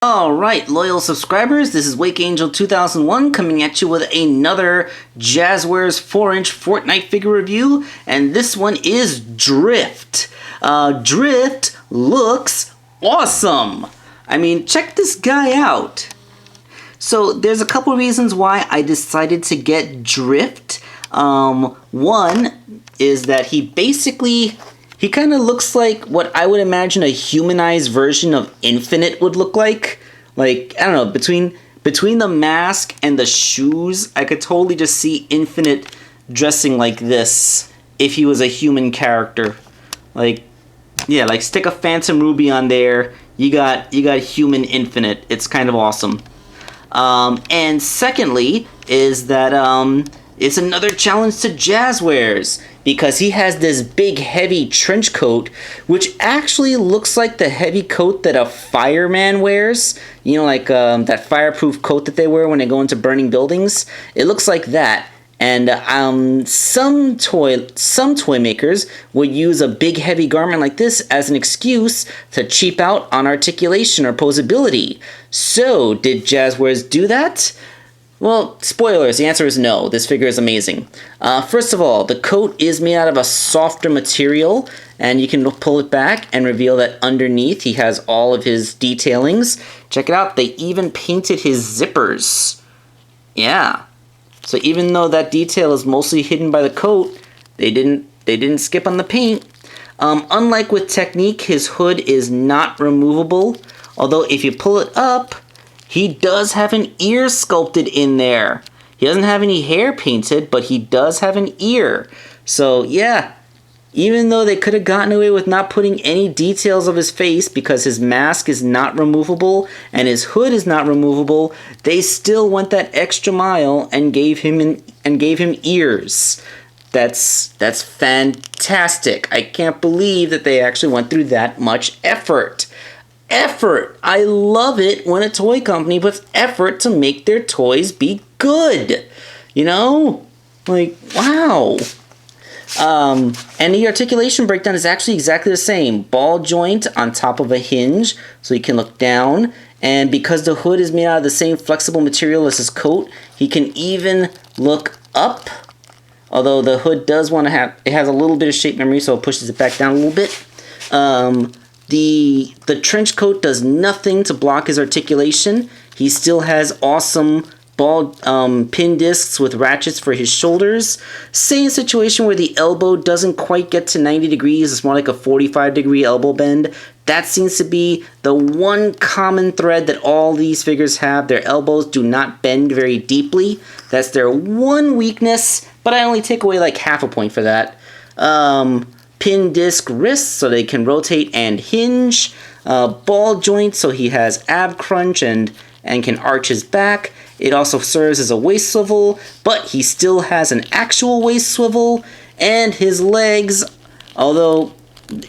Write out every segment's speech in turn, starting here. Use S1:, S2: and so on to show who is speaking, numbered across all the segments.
S1: Alright, loyal subscribers, this is Wake Angel 2001 coming at you with another Jazzwares 4-inch Fortnite figure review, and this one is Drift. Drift looks awesome! I mean, check this guy out. So, there's a couple reasons why I decided to get Drift. One is that he kind of looks like what I would imagine a humanized version of Infinite would look like. Like, I don't know, between the mask and the shoes, I could totally just see Infinite dressing like this if he was a human character. Like, yeah, like stick a Phantom Ruby on there, you got human Infinite. It's kind of awesome. And secondly is that it's another challenge to Jazzwares, because he has this big heavy trench coat which actually looks like the heavy coat that a fireman wears. You know, like that fireproof coat that they wear when they go into burning buildings. It looks like that. And some toy makers would use a big heavy garment like this as an excuse to cheap out on articulation or posability. So, did Jazzwares do that? Well, spoilers, the answer is no. This figure is amazing. First of all, the coat is made out of a softer material, and you can pull it back and reveal that underneath he has all of his detailings. Check it out, they even painted his zippers. Yeah. So even though that detail is mostly hidden by the coat, they didn't skip on the paint. Unlike with Technique, his hood is not removable, although if you pull it up, he does have an ear sculpted in there. He doesn't have any hair painted, but he does have an ear. So yeah, even though they could have gotten away with not putting any details of his face because his mask is not removable and his hood is not removable, they still went that extra mile and gave him ears. That's fantastic. I can't believe that they actually went through that much effort. I love it when a toy company puts effort to make their toys be good. You know? Like, wow. And the articulation breakdown is actually exactly the same. Ball joint on top of a hinge, so you can look down. And because the hood is made out of the same flexible material as his coat, he can even look up. Although the hood does want to have, it has a little bit of shape memory, so it pushes it back down a little bit. The trench coat does nothing to block his articulation. He still has awesome ball pin discs with ratchets for his shoulders. Same situation where the elbow doesn't quite get to 90 degrees. It's more like a 45-degree elbow bend. That seems to be the one common thread that all these figures have. Their elbows do not bend very deeply. That's their one weakness, but I only take away like half a point for that. Pin disc wrists so they can rotate and hinge. Ball joint so he has ab crunch and can arch his back. It also serves as a waist swivel, but he still has an actual waist swivel. And his legs, although,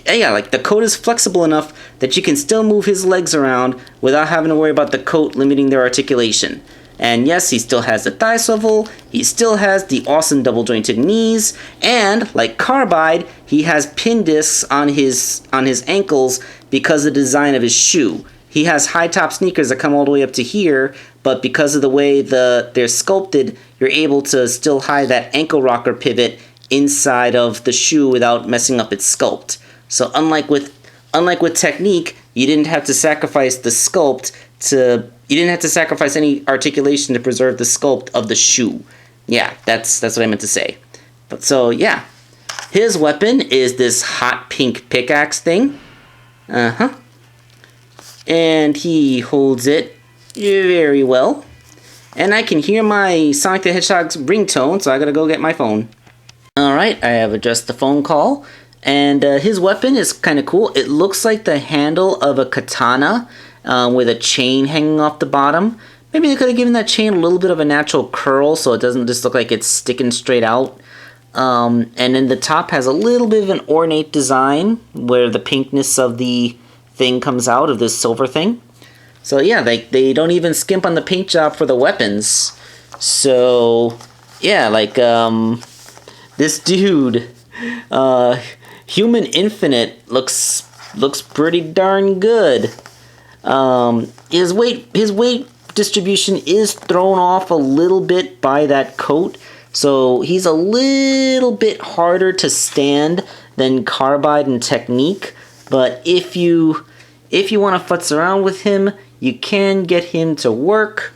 S1: yeah, like the coat is flexible enough that you can still move his legs around without having to worry about the coat limiting their articulation. And yes, he still has the thigh swivel, he still has the awesome double jointed knees, and like Carbide, he has pin discs on his ankles because of the design of his shoe. He has high top sneakers that come all the way up to here, but because of the way they're sculpted, you're able to still hide that ankle rocker pivot inside of the shoe without messing up its sculpt. So unlike with Technique, you didn't have to sacrifice the sculpt you didn't have to sacrifice any articulation to preserve the sculpt of the shoe. Yeah, that's what I meant to say. But so yeah, his weapon is this hot pink pickaxe thing. And he holds it very well. And I can hear my Sonic the Hedgehog's ringtone, so I gotta go get my phone. Alright, I have addressed the phone call. And his weapon is kind of cool. It looks like the handle of a katana with a chain hanging off the bottom. Maybe they could have given that chain a little bit of a natural curl so it doesn't just look like it's sticking straight out. And then the top has a little bit of an ornate design where the pinkness of the thing comes out of this silver thing. So yeah, they don't even skimp on the paint job for the weapons. So yeah, like this dude, Human Infinite looks pretty darn good. His weight distribution is thrown off a little bit by that coat, so he's a little bit harder to stand than Carbide and Technique. But if you want to futz around with him, you can get him to work.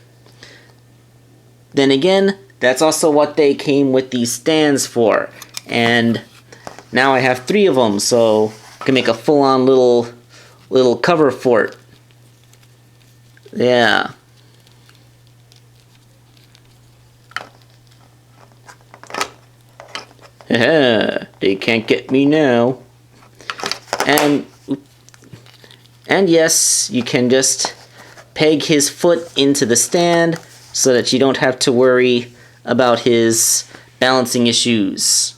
S1: Then again, that's also what they came with these stands for. And now I have 3 of them, so I can make a full-on little cover fort. Yeah. They can't get me now. And yes, you can just peg his foot into the stand so that you don't have to worry about his balancing issues.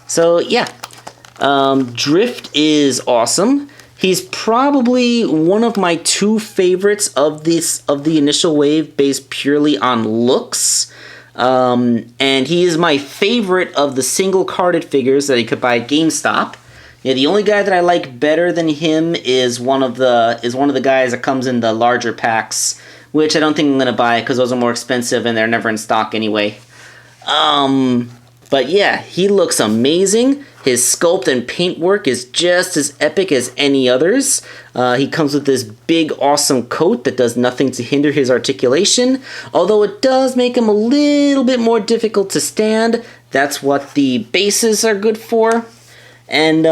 S1: So yeah, Drift is awesome. He's probably one of my 2 favorites of the initial wave based purely on looks. And he is my favorite of the single carded figures that you could buy at GameStop. Yeah, the only guy that I like better than him is one of the guys that comes in the larger packs, which I don't think I'm gonna buy because those are more expensive and they're never in stock anyway. But yeah, he looks amazing. His sculpt and paintwork is just as epic as any others. He comes with this big, awesome coat that does nothing to hinder his articulation, although it does make him a little bit more difficult to stand. That's what the bases are good for. And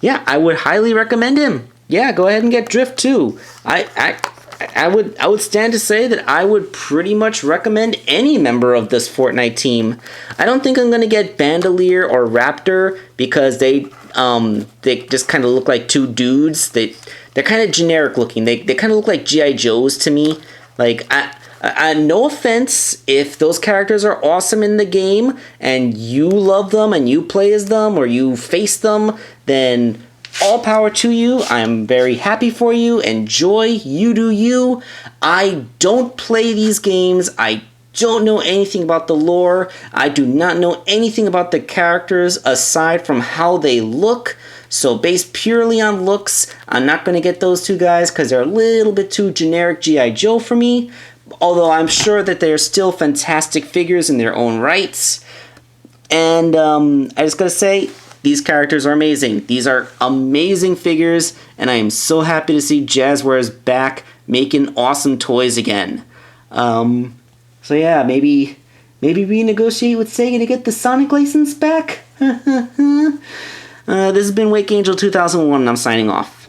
S1: yeah, I would highly recommend him. Yeah, go ahead and get Drift too. I would stand to say that I would pretty much recommend any member of this Fortnite team. I don't think I'm gonna get Bandolier or Raptor because they just kind of look like 2 dudes. They're kind of generic looking. They kind of look like G.I. Joes to me. Like I no offense if those characters are awesome in the game and you love them and you play as them or you face them, then all power to you. I'm very happy for you. Enjoy. You do you. I don't play these games. I don't know anything about the lore. I do not know anything about the characters aside from how they look. So based purely on looks, I'm not going to get those 2 guys because they're a little bit too generic G.I. Joe for me. Although I'm sure that they're still fantastic figures in their own rights. And I just gotta say, these characters are amazing. These are amazing figures, and I am so happy to see Jazzwares back making awesome toys again. So yeah, maybe renegotiate with Sega to get the Sonic license back. This has been Wake Angel 2001, and I'm signing off.